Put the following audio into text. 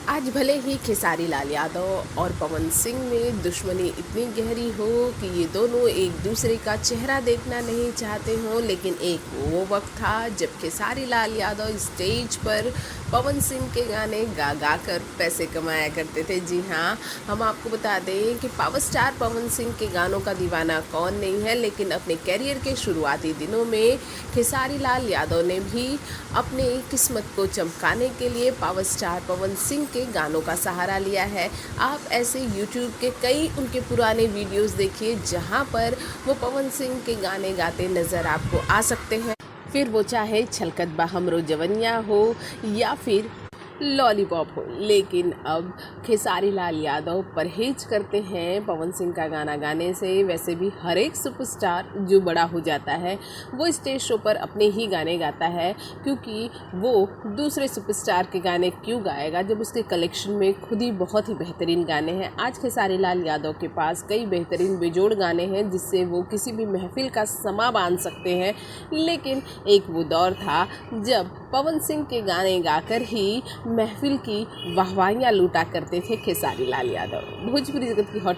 आज भले ही खेसारी लाल यादव और पवन सिंह में दुश्मनी इतनी गहरी हो कि ये दोनों एक दूसरे का चेहरा देखना नहीं चाहते हों, लेकिन एक वो वक्त था जब खेसारी लाल यादव स्टेज पर पवन सिंह के गाने गा गा कर पैसे कमाया करते थे। जी हाँ, हम आपको बता दें कि पावर स्टार पवन सिंह के गानों का दीवाना कौन नहीं है, लेकिन अपने कैरियर के शुरुआती दिनों में खेसारी लाल यादव ने भी अपने किस्मत को चमकाने के लिए पावर स्टार पवन सिंह के गानों का सहारा लिया है। आप ऐसे YouTube के कई उनके पुराने वीडियोस देखिए जहां पर वो पवन सिंह के गाने गाते नज़र आपको आ सकते हैं। फिर वो चाहे छलकत बा हमरो जवनिया हो या फिर लॉलीपॉप हो। लेकिन अब खेसारी लाल यादव परहेज करते हैं पवन सिंह का गाना गाने से। वैसे भी हर एक सुपरस्टार जो बड़ा हो जाता है वो स्टेज शो पर अपने ही गाने गाता है, क्योंकि वो दूसरे सुपरस्टार के गाने क्यों गाएगा जब उसके कलेक्शन में खुद ही बहुत ही बेहतरीन गाने हैं। आज खेसारी लाल यादव के पास कई बेहतरीन बेजोड़ गाने हैं जिससे वो किसी भी महफिल का समा बांध सकते हैं। लेकिन एक वो दौर था जब पवन सिंह के गाने गाकर ही महफिल की वाहवाहियाँ लूटा करते थे खेसारी लाल यादव। भोजपुरी जगत की हॉट